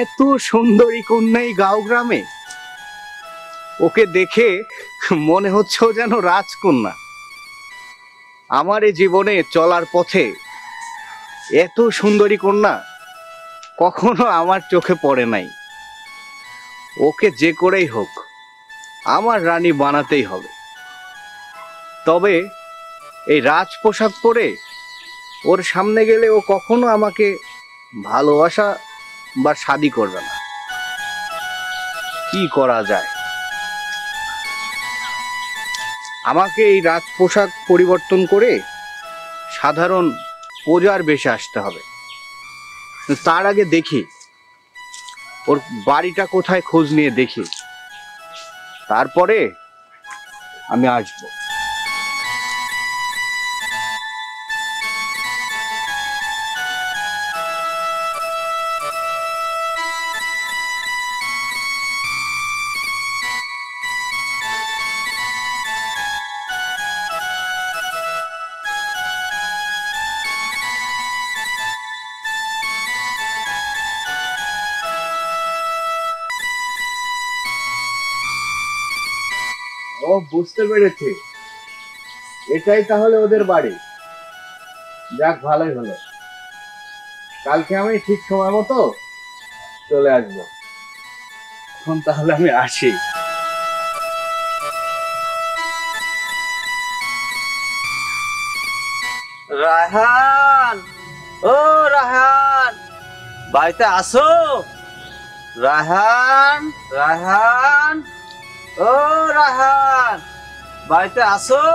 এত সুন্দরী কন্যাই গাঁও গ্রামে, ওকে দেখে মনে হচ্ছে ও যেন রাজকন্যা। আমার এই জীবনে চলার পথে এত সুন্দরী কন্যা কখনো আমার চোখে পড়ে নাই। ওকে যে করেই হোক আমার রানী বানাতেই হবে। তবে এই রাজ পোশাক পরে ওর সামনে গেলে ও কখনো আমাকে ভালোবাসা বা শাদী করবে না। কি করা যায়? আমাকে এই রাজ পোশাক পরিবর্তন করে সাধারণ প্রজার বেশে আসতে হবে। তার আগে দেখি ওর বাড়িটা কোথায়, খোঁজ নিয়ে দেখি, তারপরে আমি আসবো। ও বুঝতে পেরেছি, এটাই তাহলে ওদের বাড়ি। যাক, ভালোই হলো। কালকে আমি ঠিক সময় মতো চলে আসবো। এখন তাহলে আমি আসি। রায়হান, ও রায়হান, বাড়িতে আসো। রায়হান, রায়হান, ও রায়হান, বাড়িতে আসো।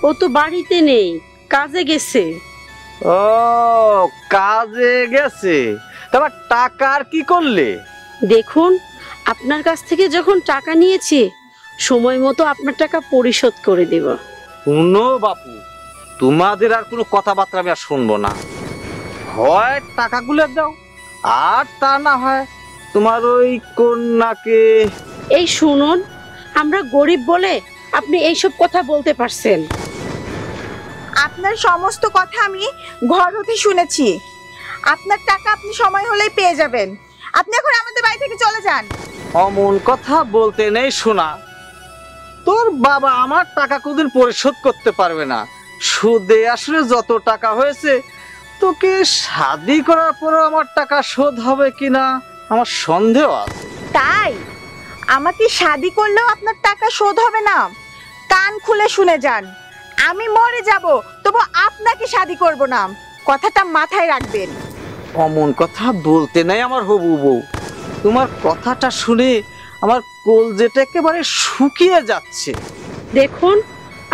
ও তো বাড়িতে নেই, কাজে গেছে। ও, কাজে গেছে? তোমার টাকার কি করলে? দেখুন, আপনার কাছ থেকে যখন টাকা নিয়েছি সময় মতো আপনার টাকা পরিশোধ করে দেব। শুনো বাপু, তোমাদের আর কোনো কথাবার্তা আমি আর শুনবো না। হয় টাকাগুলো দাও, আর তা না হয় তোমার ওই কন্যাকে। এই শুনুন, আমরা গরিব বলে আপনি এইসব কথা বলতে পারছেন। আপনার সমস্ত কথা আমি ঘর হতে শুনেছি। আপনার টাকা আপনি সময় হলেই পেয়ে যাবেন। আপনি এখন আমাদের বাড়ি থেকে চলে যান। অমন কথা বলতে নেই শোনা। তোর বাবা আমার টাকা কোনদিন পরিশোধ করতে পারবে না। সুদে আসলে যত টাকা হয়েছে, তোকে শাদি করার পরও আমার টাকা শোধ হবে কিনা আমার সন্দেহ আছে। তাই আমাকে শাদি করলেও আপনার টাকা শোধ হবে না? কান খুলে শুনে যান, আমি মরে যাব তবু আপনাকে শাদি করব না। কথাটা মাথায় রাখবেন। অমন কথা বলতে নাই আমার হবু বউ। তোমার কথাটা শুনে আমার কলজেটা একেবারে শুকিয়ে যাচ্ছে। দেখুন,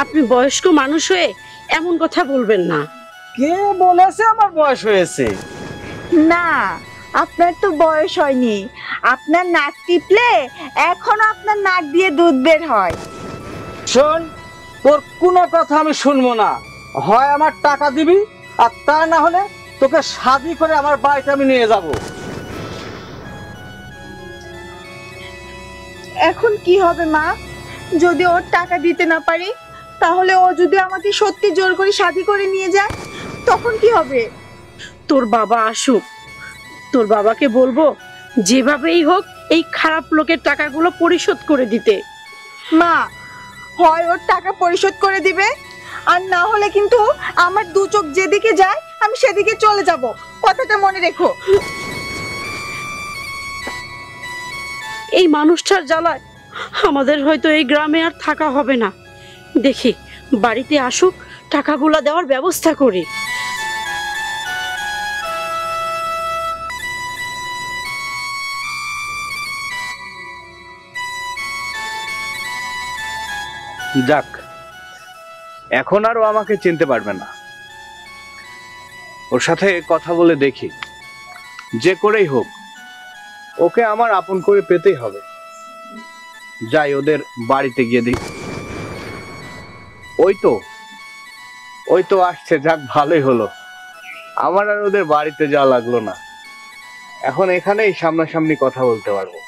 আপনি বয়স্ক মানুষ হয়ে এমন কথা বলবেন না। কে বলেছে আমার বয়স হয়েছে? না, আপনার তো বয়স হয়নি। আপনার নাক টিপলে এখনো আপনার নাক দিয়ে দুধ বের হয়। শোন, তোর কোনো কথা আমি শুনবো না। হয় আমার টাকা দিবি, আর তা না হলে তোকে শাদি করে আমার বাড়িতে আমি নিয়ে যাব। এখন কি হবে মা? যদি ওর টাকা দিতে না পারি, তাহলে ও যদি আমাকে সত্যি জোর করে শাদি করে নিয়ে যায়, তখন কি হবে? তোর বাবা আসুক, তোর বাবাকে বলবো যেভাবেই হোক এই খারাপ লোকের টাকাগুলো পরিশোধ করে দিতে। মা, হয় ওর টাকা পরিশোধ করে দিবে, আর না হলে কিন্তু আমার দু চোখ যেদিকে যায় আমি সেদিকে চলে যাব। কথাটা মনে রেখো। এই মানুষটার জ্বালায় আমাদের হয়তো এই গ্রামে আর থাকা হবে না। দেখি বাড়িতে আসুক, টাকাগুলো দেওয়ার ব্যবস্থা করি। যাক, এখন আর ও আমাকে চিনতে পারবে না। ওর সাথে কথা বলে দেখি, যে করেই হোক ওকে আমার আপন করে পেতেই হবে। যাই, ওদের বাড়িতে গিয়ে দেখি। ওই তো আসছে। যাক, ভালোই হলো, আমার আর ওদের বাড়িতে যাওয়া লাগলো না। এখন এখানেই সামনাসামনি কথা বলতে পারবো।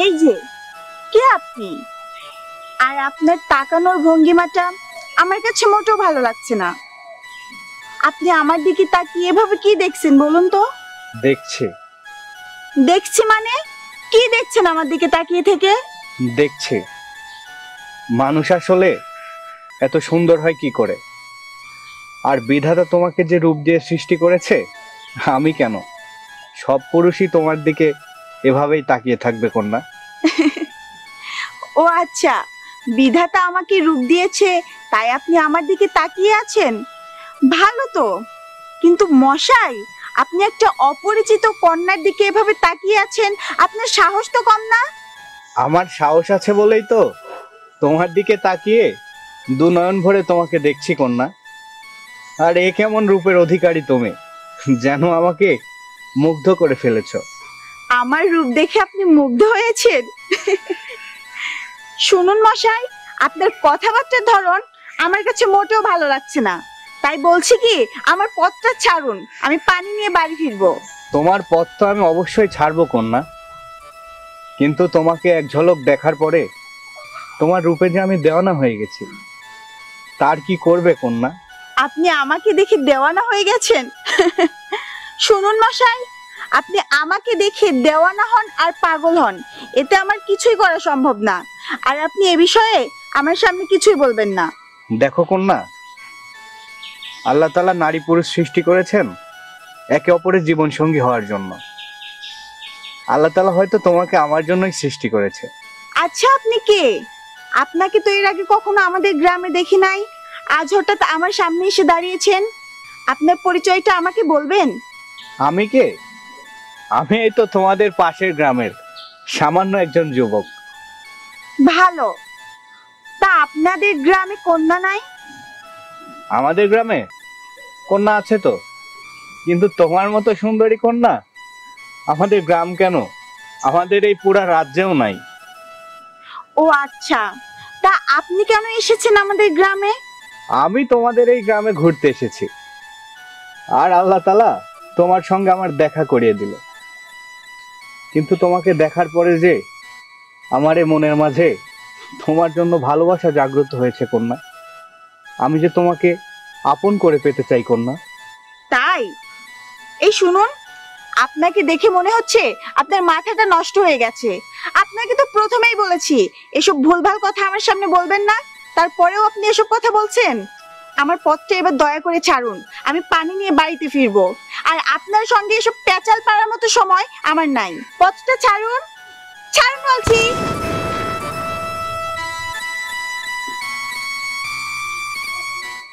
এই যে, কে আপনি? আর আপনার তাকানোর ভঙ্গিমাটা আমার কাছে মোটেও ভালো লাগছে না। আপনি আমার দিকে তাকিয়ে এভাবে কি দেখছেন বলুন তো? দেখছি দেখছি মানে? কি দেখছেন আমার দিকে তাকিয়ে থেকে? দেখছি মানুষ আসলে এত সুন্দর হয় কি করে, আর বিধাতা তোমাকে যে রূপ দিয়ে সৃষ্টি করেছে, আমি কেন, সব পুরুষই তোমার দিকে এভাবেই তাকিয়ে থাকবে কন্যা। ও আচ্ছা, বিধাতা আমাকে রূপ দিয়েছে তাই আপনি আমার দিকে তাকিয়ে আছেন। ভালো তো, কিন্তু মশাই, আপনি একটা অপরিচিত কন্যার দিকে এভাবে তাকিয়ে আছেন, আপনার সাহস তো কম না? আমার সাহস আছে বলেই তো তোমার দিকে তাকিয়ে দু নয়ন ভরে তোমাকে দেখছি কন্যা। আর এ কেমন রূপের অধিকারী তুমি, যেন আমাকে মুগ্ধ করে ফেলেছো। আমার রূপ দেখে আপনি মুগ্ধ হয়েছেন? শুনুন মশাই, আপনার কথাবার্তার ধরন আমার কাছে মোটেও ভালো লাগছে না। তাই বলছি কি, আমার পথটা ছাড়ুন, আমি পানি নিয়ে বাড়ি ফিরবো। তোমার পথ তো আমি অবশ্যই ছাড়বো কন্যা, কিন্তু তোমাকে এক ঝলক দেখার পরে তোমার রূপে যে আমি দেওয়ানা হয়ে গেছি, তার কি করবে কন্যা? আপনি আমাকে দেখে দেওয়ানা হয়ে গেছেন? শুনুন মশাই, আপনি আমাকে দেখে দেওয়ানা হন আর পাগল হন, এতে আমার কিছুই করা সম্ভব না। আর আপনি এ বিষয়ে আমার সামনে কিছুই বলবেন না। দেখো কন্যা, আল্লাহ তাআলা নারী পুরুষ সৃষ্টি করেছেন একে অপরের জীবন সঙ্গী হওয়ার জন্য। আল্লাহ তাআলা হয়তো তোমাকে আমার জন্যই সৃষ্টি করেছে। আচ্ছা, আপনি কে? আপনাকে তো এর আগে কখনো আমাদের গ্রামে দেখি নাই, আজ হঠাৎ আমার সামনে এসে দাঁড়িয়েছেন। আপনার পরিচয়টা আমাকে বলবেন? আমি কে? আমি এই তো তোমাদের পাশের গ্রামের সামান্য একজন যুবক। ভালো, তা আপনাদের গ্রামে কন্যা নাই? আমাদের গ্রামে কন্যা আছে তো, কিন্তু তোমার মতো সুন্দরী কন্যা আমাদের গ্রাম কেন, আমাদের এই পুরা রাজ্যেও নাই। ও আচ্ছা, তা আপনি কেন এসেছেন আমাদের গ্রামে? আমি তোমাদের এই গ্রামে ঘুরতে এসেছি, আর আল্লাহ তাআলা তোমার সঙ্গে আমার দেখা করিয়ে দিল। কিন্তু তোমাকে দেখার পরে যে আমার এই মনের মাঝে তোমার জন্য ভালোবাসা জাগ্রত হয়েছে কন্যা। আমি যে তোমাকে আপন করে পেতে চাই কন্যা। তাই? এই শুনুন, আপনাকে দেখে মনে হচ্ছে আপনার মাথাটা নষ্ট হয়ে গেছে। আপনাকে তো প্রথমেই বলেছি এসব ভুলভাল কথা আমার সামনে বলবেন না, তারপরেও আপনি এসব কথা বলছেন। আমার পথটা এবার দয়া করে ছাড়ুন, আমি পানি নিয়ে বাড়িতে ফিরবো। আর আপনার সঙ্গে এসব পেঁচাল পাড়ার মতো সময় আমার নাই। পথটা ছাড়ুন, ছাড়ুন বলছি।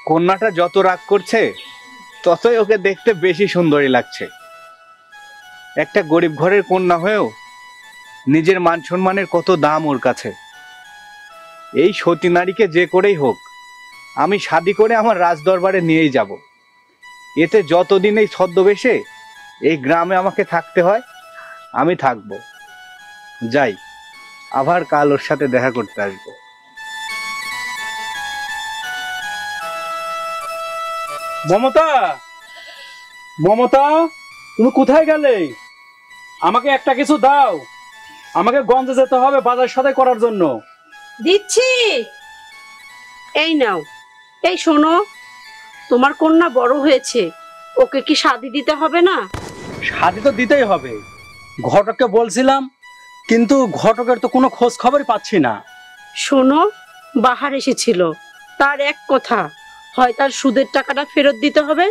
কন্যাটা যত রাগ করছে ততই ওকে দেখতে বেশি সুন্দরী লাগছে। একটা গরিব ঘরের কন্যা হয়েও নিজের মান সম্মানের কত দাম ওর কাছে। এই সতী নারীকে যে করেই হোক আমি শাদী করে আমার রাজদরবারে নিয়েই যাব। এতে যতদিন এই ছদ্মবেশে এই গ্রামে আমাকে থাকতে হয় আমি থাকবো। যাই, আবার কাল ওর সাথে দেখা করতে আসবো। মমতা, মমতা, তুমি কোথায় গেলে? আমাকে একটা কিছু দাও, আমাকে গঞ্জে যেতে হবে বাজার সদাই করার জন্য। দিচ্ছি, এই নাও। এই শোনো, তোমার কন্যা বড় হয়েছে, ওকে কি শাদী দিতে হবে না? শাদি তো দিতেই হবে। ঘটককে বলছিলাম, কিন্তু ঘটকের তো কোনো খোঁজ খবরই পাচ্ছি না। শোনো, বাহার এসেছিল, তার এক কথা, হয় তার সুদের টাকাটা ফেরত দিতে হবে,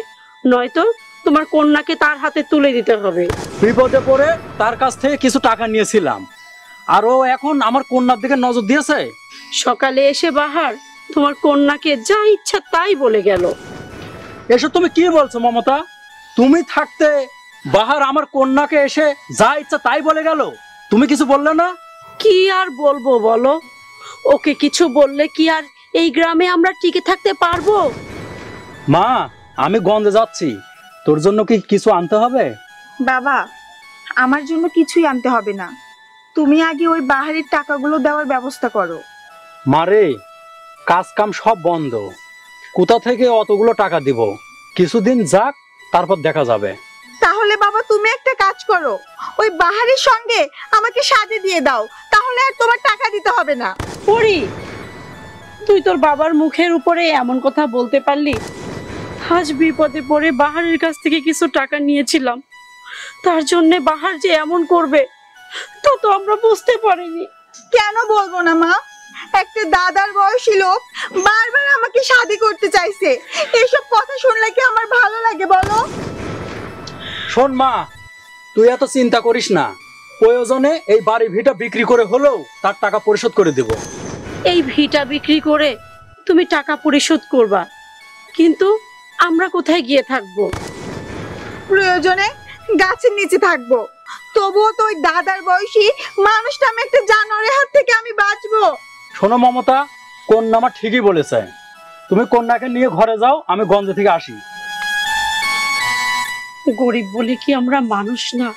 নয়তো তোমার কন্যাকে তার হাতে তুলে দিতে হবে। বিপদে পড়ে তার কাছ থেকে কিছু টাকা নিয়েছিলাম, আর ও এখন আমার কন্যার দিকে নজর দিয়েছে। সকালে এসে বাহার তোমার কন্যাকে যা ইচ্ছা তাই বলে গেল। এসব তুমি কি বলছো মমতা? তুমি থাকতে বাহার আমার কন্যাকে এসে যা ইচ্ছা তাই বলে গেল, তুমি কিছু বললে না? কি আর বলবো বলো, ওকে কিছু বললে কি আর এই গ্রামে আমরা টিকে থাকতে পারবো? মা, আমি গঞ্জে যাচ্ছি, তোর জন্য কি কিছু আনতে হবে? বাবা, আমার জন্য কিছুই আনতে হবে না, তুমি আগে ওই বাহারের টাকাগুলো দেওয়ার ব্যবস্থা করো। মারে, কাজ কাম সব বন্ধ, কোথা থেকে অতগুলো টাকা দিব? কিছুদিন যাক, তারপর দেখা যাবে। তাহলে বাবা তুমি একটা কাজ করো, ওই বাহারের সঙ্গে আমাকে শাদি দিয়ে দাও, তাহলে আর তোমার টাকা দিতে হবে না। পরি, তুই তোর বাবার মুখের উপরে এমন কথা বলতে পারলি? আজ বিপদে পড়ে বাহারের কাছ থেকে কিছু টাকা নিয়েছিলাম, তার জন্য বাহার যে এমন করবে তা তো আমরা বুঝতে পারিনি। কেন বলবো না মা, একটা দাদার বয়সী লোক বারবার আমাকে শাদি করতে চাইছে, এসব কথা শুনলে কি আমার ভালো লাগে বলো? শোন মা, তুই এত চিন্তা করিস না, প্রয়োজনে এই বাড়ি ভিটা বিক্রি করে হলেও তার টাকা পরিশোধ করে দেব। এই ভিটা বিক্রি করে তুমি টাকা পরিশোধ করবা, কিন্তু আমরা কোথায় গিয়ে থাকবো? প্রয়োজনে গাছের নিচে থাকবো, তবুও তো ওই দাদার বয়সী মানুষটা আমি একটা জানোয়ারের হাত থেকে আমি বাঁচবো। শোনো মমতা, কন্যা আমার ঠিকই বলেছে, তুমি কন্যাকে নিয়ে ঘরে যাও, আমি গঞ্জ থেকে আসি। গরিব বলে কি আমরা মানুষ না?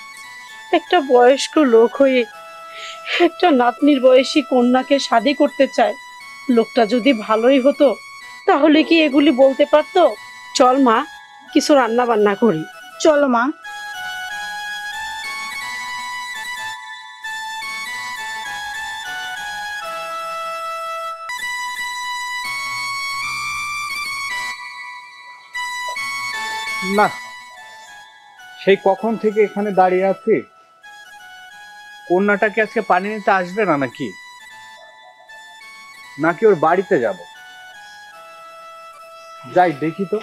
একটা বয়স্ক লোক হয়ে একটা নাতনির বয়সী কন্যাকে শাদি করতে চায়। লোকটা যদি ভালোই হতো তাহলে কি এগুলি বলতে পারতো? চল মা, কিছু রান্না বান্না করি। চলো মা। না, সেই কখন থেকে এখানে দাঁড়িয়ে আছি, কন্যাটাকে আজকে পানি নিতে আসবে না নাকি? নাকি ওর বাড়িতে যাব? যাই দেখি তো।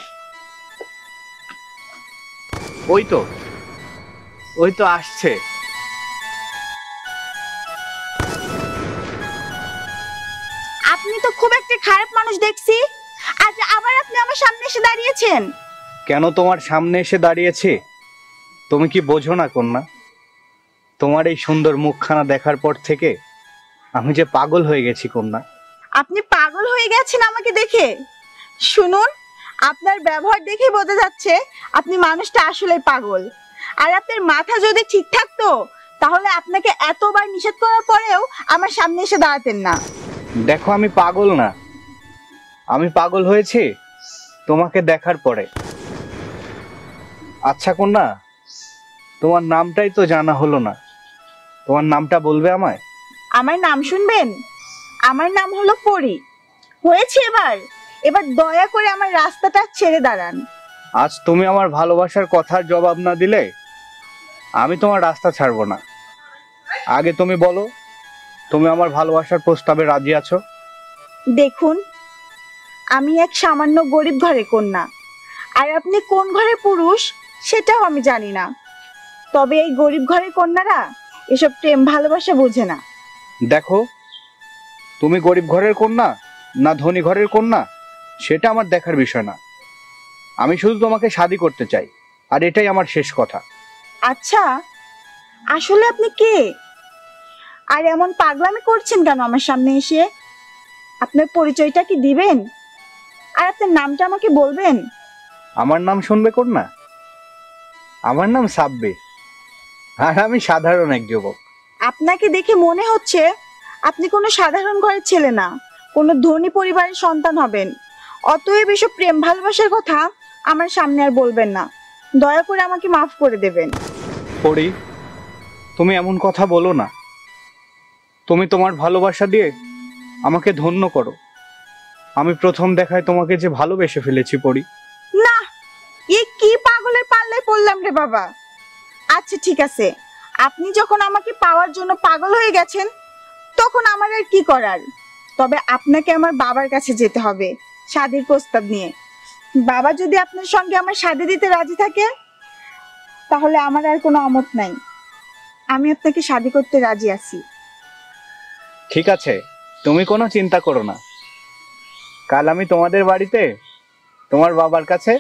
ওই তো, ওই তো আসছে। আপনি তো খুব একটা খারাপ মানুষ দেখছি, আজ আবার আপনি আমার সামনে এসে দাঁড়িয়েছেন। কেন তোমার সামনে এসে দাঁড়িয়েছে? তুমি কি বোঝো না কন্যা? তোমার এই সুন্দর মুখখানা দেখার পর থেকে আমি যে পাগল হয়ে গেছি কন্যা। আপনি পাগল হয়ে গেছেন আমাকে দেখে? শুনুন, আপনার ব্যবহার দেখে বোঝা যাচ্ছে আপনি মানুষটা আসলে পাগল। আর আপনার মাথা যদি ঠিক থাকতো তাহলে আপনাকে এতবার নিষেধ করার পরেও আমার সামনে এসে দাঁড়াতেন না। দেখো, আমি পাগল না, আমি পাগল হয়েছি তোমাকে দেখার পরে। আচ্ছা কন্যা, তোমার নামটাই তো জানা হলো না, তোমার নামটা বলবে আমায়? আমার নাম শুনবেন? আমার নাম হলো পরি। হয়েছে, এবার এবার দয়া করে আমার রাস্তাটা ছেড়ে দাঁড়ান। আজ তুমি আমার ভালোবাসার কথার জবাব না দিলে আমি তোমার রাস্তা ছাড়বো না। আগে তুমি বলো, তুমি আমার ভালোবাসার প্রস্তাবে রাজি আছো? দেখুন, আমি এক সামান্য গরিব ঘরের কন্যা, আর আপনি কোন ঘরের পুরুষ সেটাও আমি জানি না। তবে এই গরিব ঘরের কন্যারা এসব প্রেম ভালোবাসা বোঝে না। দেখো, তুমি গরিব ঘরের কন্যা না ধনী ঘরের কন্যা সেটা আমার দেখার বিষয় না। আমি শুধু তোমাকে শাদি করতে চাই, আর এটাই আমার শেষ কথা। আচ্ছা, আসলে আপনি কে? আর এমন পাগলামি করছেন কেন আমার সামনে এসে? আপনার পরিচয়টা কি দিবেন? আর আপনার নামটা আমাকে বলবেন? আমার নাম শুনবে কন্যা? আমার নাম সাব্বির, আর আমি সাধারণ এক যুবক। আপনাকে দেখে মনে হচ্ছে আপনি কোনো সাধারণ ঘরের ছেলে না, কোনো ধনী পরিবারের সন্তান হবেন। অতএব এসব প্রেম ভালোবাসার কথা আমার সামনে আর বলবেন না। দয়া করে আমাকে মাফ করে দেবেন। পরি, তুমি এমন কথা বলো না। তুমি তোমার ভালোবাসা দিয়ে আমাকে ধন্য করো। আমি প্রথম দেখায় তোমাকে যে ভালোবেসে ফেলেছি পরি। না, এ কি পাগলের পাল্লায় পড়লাম রে বাবা। আচ্ছা ঠিক আছে, আপনি যখন আমাকে পাওয়ার জন্য পাগল হয়ে গেছেন তখন আমার আর কি করার। তবে আপনাকে আমার বাবার কাছে যেতে হবে শাদীর প্রস্তাব নিয়ে। বাবা যদি আপনার সঙ্গে আমার শাদী দিতে রাজি থাকে তাহলে আমার আর কোনো অমত নাই, আমি আপনাকে শাদী করতে রাজি আছি। ঠিক আছে, তুমি কোনো চিন্তা করো না। কাল আমি তোমাদের বাড়িতে তোমার বাবার কাছে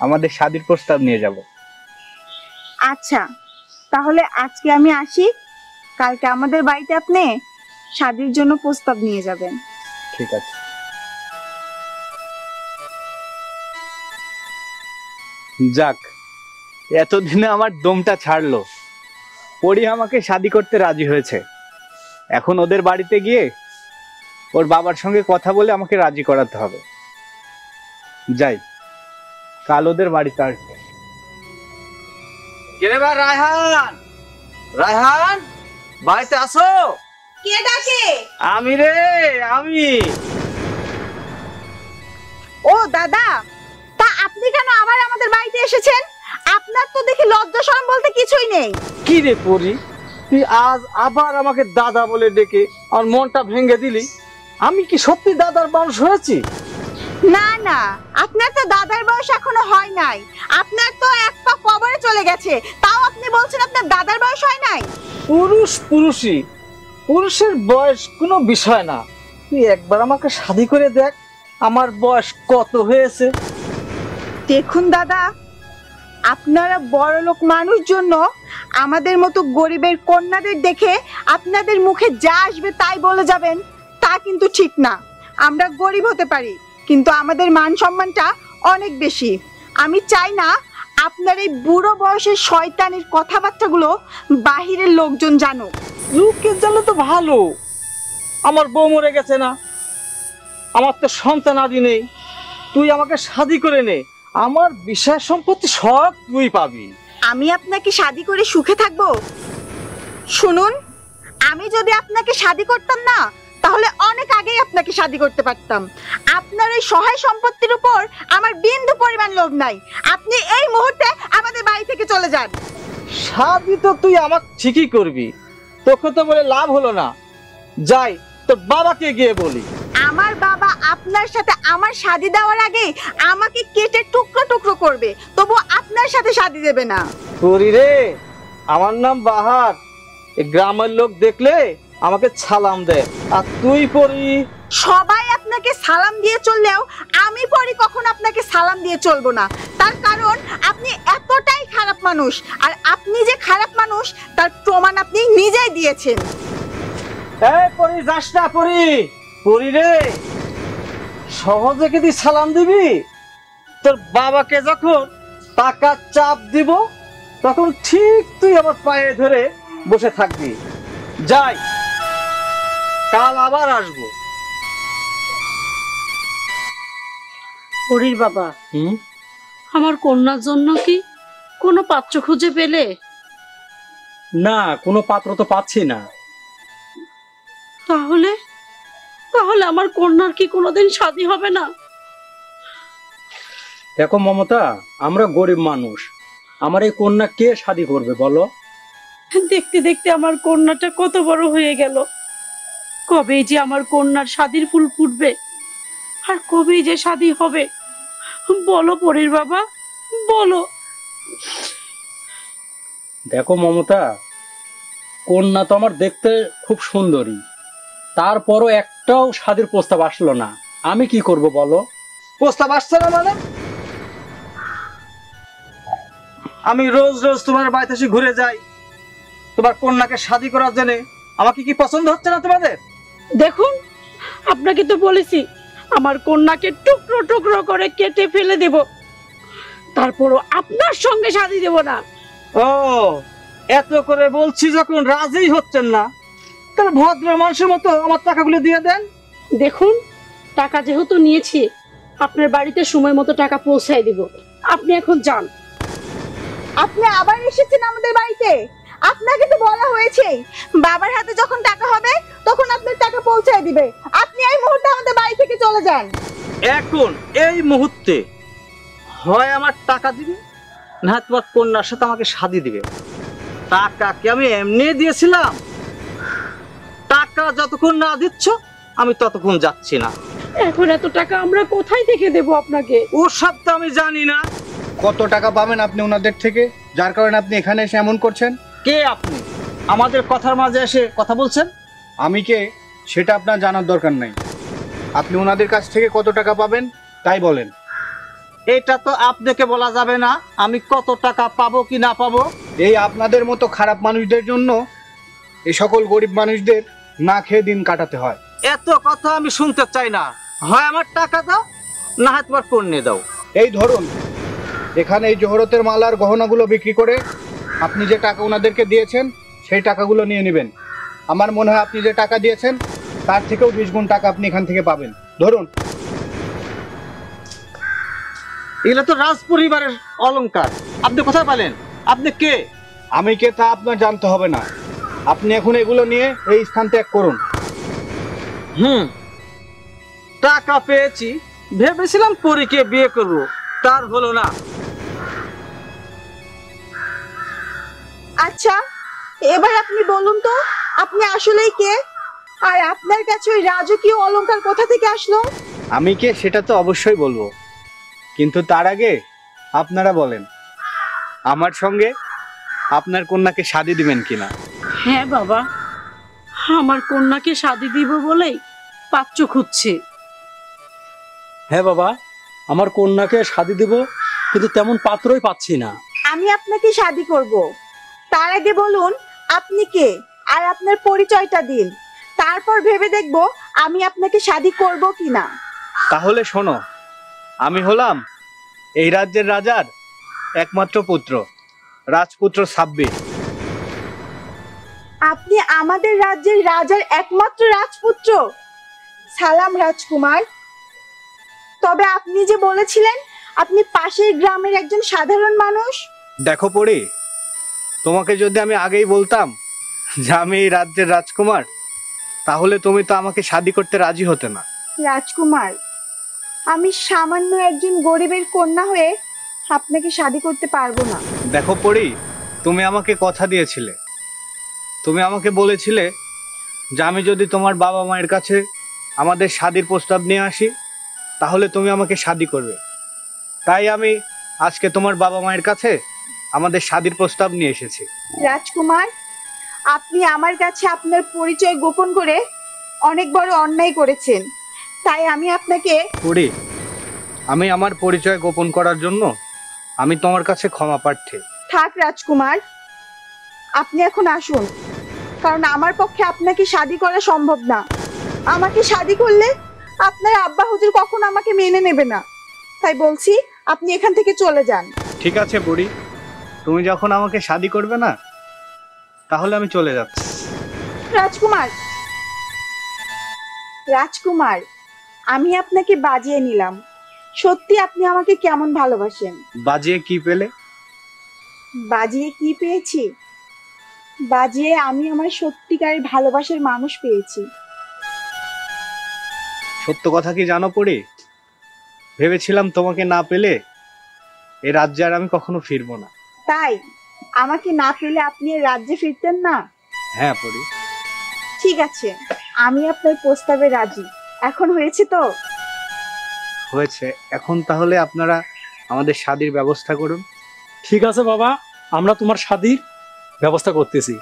আমাদের শাদীর প্রস্তাব নিয়ে যাব। আচ্ছা, তাহলে আজকে আমি আসি, কালকে আমাদের বাড়িতে আপনি শাদীর জন্য প্রস্তাব নিয়ে যাবেন। ঠিক আছে। যাক, এতদিনে আমার দমটা ছাড়লো। পরি আমাকে শাদী করতে রাজি হয়েছে। এখন ওদের বাড়িতে গিয়ে ওর বাবার সঙ্গে কথা বলে আমাকে রাজি করাতে হবে। যাই, কাল ওদের বাড়িতে আসবে। কেরে বা রায়হান, রায়হান বাড়িতে আসো। কে ডাকে? আমি রে, আমি। ও দাদা, তা আপনি কেন আবার আমাদের বাড়িতে এসেছেন? আপনার তো দেখি লজ্জা শরম বলতে কিছুই নেই। কি রে পরি, তুই আজ আবার আমাকে দাদা বলে ডেকে আমার মনটা ভেঙে দিলি। আমি কি সত্যি দাদার বংশ হয়েছি? না না, আপনার তো দাদার বয়স এখনো হয় নাই। আপনার তো এক পা কবরে চলে গেছে, তাও আপনি বলছেন আপনার দাদার বয়স হয় নাই। পুরুষ পুরুষই, পুরুষের বয়স কোনো বিষয় না। তুই একবার আমাকে শাদি করে দেখ, আমার বয়স কত হয়েছে। দেখুন দাদা, আপনারা বড়লোক মানুষ জন্য আমাদের মতো গরিবের কন্যাদের দেখে আপনাদের মুখে যা আসবে তাই বলে যাবেন, তা কিন্তু ঠিক না। আমরা গরিব হতে পারি, কিন্তু আমাদের মান সম্মানটা অনেক বেশি। আমি চাই না আপনার এই বুড়ো বয়সের শয়তানের কথাবার্তাগুলো বাহিরের লোকজন জানুক। লোকের জানলে তো ভালো, আমার বউ মরে গেছে না, আমার তো সন্তান আদি নেই। তুই আমাকে শাদি করে নে, আমার বিষয় সম্পত্তি সব তুই পাবি। আমি আপনাকে শাদি করে সুখে থাকবো? শুনুন, আমি যদি আপনাকে শাদি করতাম না, তাহলে অনেক আগেই আপনাকে শাদি করতে পারতাম। আপনার এই সহায় সম্পত্তির উপর আমার বিন্দু পরিমাণ লোভ নাই। আপনি এই মুহূর্তে আমাদের বাড়ি থেকে চলে যান। শাদি তো তুই আমাকে ঠিকই করবি, তোকে তো বলে লাভ হলো না। যাই তোর বাবাকে গিয়ে বলি। আমার বাবা আপনার সাথে আমার শাদি দেওয়ার আগে আমাকে কেটে টুকরো টুকরো করবে, তবু আপনার সাথে শাদি দেবে না। করি রে, আমার নাম বাহার। এই গ্রামের লোক দেখলে আমাকে সালাম দেয়, আর তুই পরি। সবাই আপনাকে সালাম দিয়ে চললেও আমি পরি কখন আপনাকে সালাম দিয়ে চলবো না। তার কারণ আপনি এতটাই খারাপ মানুষ, আর আপনি যে খারাপ মানুষ তার প্রমাণ আপনি নিজেই দিয়েছেন। এই পরি, যাস না পরি। পরি রে, সহজে কি তুই সালাম দিবি? তোর বাবাকে যখন টাকা চাপ দিব, তখন ঠিক তুই আমার পায়ে ধরে বসে থাকবি। যাই, কাল আবার আসবো। হরির বাবা, আমার কন্যার জন্য কি কোনো পাত্র খুঁজে পেলে? না, কোনো পাত্র তো পাচ্ছি না। তাহলে তাহলে আমার কন্যার কি কোনোদিন শাদী হবে না? দেখো মমতা, আমরা গরিব মানুষ, আমার এই কন্যা কে শাদি করবে বলো? দেখতে দেখতে আমার কন্যাটা কত বড় হয়ে গেল। কবেই যে আমার কন্যার শাদীর ফুল ফুটবে, আর কবেই যে শাদী হবে? বলো পরির বাবা, বলো। দেখো মমতা, কন্যা তো আমার দেখতে খুব সুন্দরী, তারপরও একটাও শাদীর প্রস্তাব আসলো না। আমি কি করব বলো? প্রস্তাব আসছে না মানে? আমি রোজ রোজ তোমার বাড়িতে এসে ঘুরে যাই, তোমার কন্যাকে শাদি করার জন্য। আমাকে কি পছন্দ হচ্ছে না তোমাদের? দেখুন, আপনাকে তো বলেছি আমার কন্যাকে টুকরো টুকরো করে কেটে ফেলে দেব, তারপরও আপনার সঙ্গে শাদী দেব না। ও, এত করে বলছি যখন রাজি হচ্ছেন না, তাহলে ভদ্র মানুষের মতো আমার টাকাগুলো দিয়ে দেন। দেখুন, টাকা যেহেতু নিয়েছি, আপনার বাড়িতে সময় মতো টাকা পৌঁছায় দিব। আপনি এখন যান। আপনি আবার এসেছেন আমাদের বাড়িতে? আপনাকে তো বলা হয়েছে বাবার হাতে যখন টাকা হবে তখন আপনার টাকা পৌঁছায় দিবে। আপনি এই মুহূর্তে আমাদের বাড়ি থেকে চলে যান। এখন এই মুহূর্তে হয় আমার টাকা দিবে, না তোমার কন্যার সাথে আমাকে শাদি দিবে। টাকা কি আমি এমনি দিয়েছিলাম? টাকা যতক্ষণ না দিচ্ছ আমি ততক্ষণ যাচ্ছি না। এখন এত টাকা আমরা কোথায় থেকে দেব আপনাকে? ও সব তো আমি জানি না। কত টাকা পাবেন আপনি ওনাদের থেকে, যার কারণে আপনি এখানে এসে এমন করছেন? কে আপনি আমাদের কথার মাঝে এসে কথা বলছেন? আমি কে সেটা আপনার জানার দরকার নাই। আপনি ওনাদের কাছ থেকে কত টাকা পাবেন তাই বলেন। এটা তো আপনাকে বলা যাবে না আমি কত টাকা পাবো কি না পাবো। এই আপনাদের মতো খারাপ মানুষদের জন্য এই সকল গরিব মানুষদের না খেয়ে দিন কাটাতে হয়। এত কথা আমি শুনতে চাই না। হয় আমার টাকা দাও, না হয় তোমার কন্যা দাও। এই ধরুন, এখানে এই জহরতের মালার গহনাগুলো বিক্রি করে আপনি যে টাকা ওনাদেরকে দিয়েছেন সেই টাকাগুলো নিয়ে নেবেন। আমার মনে হয় আপনি যে টাকা দিয়েছেন তার থেকেও 20 গুণ টাকা আপনি এখান থেকে পাবেন। ধরুন। এগুলো তো রাজ পরিবারের অলংকার, আপনি কোথায় পেলেন? আপনি কে? আমি কে তা আপনার জানতে হবে না। আপনি এখন এগুলো নিয়ে এই স্থান ত্যাগ করুন। টাকা পেয়েছি, ভেবেছিলাম পরীকে বিয়ে করব, তার হলো না। আচ্ছা, এবার আপনি বলুন তো, আপনি আসলেই কে? আর আপনার কাছে ওই রাজকীয় অলংকার কোথা থেকে আসলো? আমি কে সেটা তো অবশ্যই বলবো, কিন্তু তার আগে আপনারা বলেন, আমার সঙ্গে আপনার কন্যাকে শাদী দিবেন কিনা? হ্যাঁ বাবা, আমার কন্যাকে শাদি দিব বলেই পাত্র খুঁজছে। হ্যাঁ বাবা, আমার কন্যাকে শাদি দেব, কিন্তু তেমন পাত্রই পাচ্ছি না। আমি আপনাকে শাদি করব। তার আগে বলুন আপনি কে, আর আপনার পরিচয়টা দিন। তারপর ভেবে দেখব আমি আপনাকে শাদি করব কিনা। তাহলে শোনো, আমি হলাম এই রাজ্যের রাজার একমাত্র পুত্র, রাজপুত্র সাব্বির। আপনি আমাদের রাজ্যের রাজার একমাত্র রাজপুত্র? সালাম রাজকুমার। তবে আপনি যে বলেছিলেন আপনি পাশের গ্রামের একজন সাধারণ মানুষ। দেখো পরি, তোমাকে যদি আমি আগেই বলতাম যে আমি এই রাজ্যের রাজকুমার, তাহলে তুমি তো আমাকে শাদী করতে রাজি হতে না। রাজকুমার, আমি সামান্য একজন গরিবের কন্যা হয়ে আপনাকে শাদি করতে পারবো না। দেখো পরি, তুমি আমাকে কথা দিয়েছিলে, তুমি আমাকে বলেছিলে যে আমি যদি তোমার বাবা মায়ের কাছে আমাদের শাদীর প্রস্তাব নিয়ে আসি, তাহলে তুমি আমাকে শাদী করবে। তাই আমি আজকে তোমার বাবা মায়ের কাছে আমাদের শাদীর প্রস্তাব নিয়ে এসেছি। রাজকুমার, আপনি আমার কাছে আপনার পরিচয় গোপন করে অনেক বড় অন্যায় করেছেন। তাই আমি আপনাকে পরি, আমি আমার পরিচয় গোপন করার জন্য আমি তোমার কাছে ক্ষমা প্রার্থী। থাক রাজকুমার, আপনি এখন আসুন, কারণ আমার পক্ষে আপনাকে শাদি করা সম্ভব না। আমাকে শাদি করলে আপনার আব্বা হুজুর কখনো আমাকে মেনে নেবে না। তাই বলছি আপনি এখান থেকে চলে যান। ঠিক আছে পরি, তুমি যখন আমাকে শাদী করবে না, তাহলে আমি চলে যাচ্ছি। রাজকুমার, রাজকুমার, আমি আপনাকে বাজিয়ে নিলাম। সত্যি আপনি আমাকে কেমন ভালোবাসেন? বাজিয়ে কি পেলে? বাজিয়ে কি পেয়েছি? বাজিয়ে আমি আমার সত্যিকারের ভালোবাসার মানুষ পেয়েছি। সত্য কথা কি জানো পরি, ভেবেছিলাম তোমাকে না পেলে এ রাজ্যে আর আমি কখনো ফিরবো না। তাই আমাকে না পেলে আপনি এর রাজ্যে ফিরতেন না? হ্যাঁ পরি। ঠিক আছে, আমি আপনার প্রস্তাবে রাজি। এখন হয়েছে তো? হয়েছে। এখন তাহলে আপনারা আমাদের শাদীর ব্যবস্থা করুন। ঠিক আছে বাবা, আমরা তোমার শাদির ব্যবস্থা করতেছি।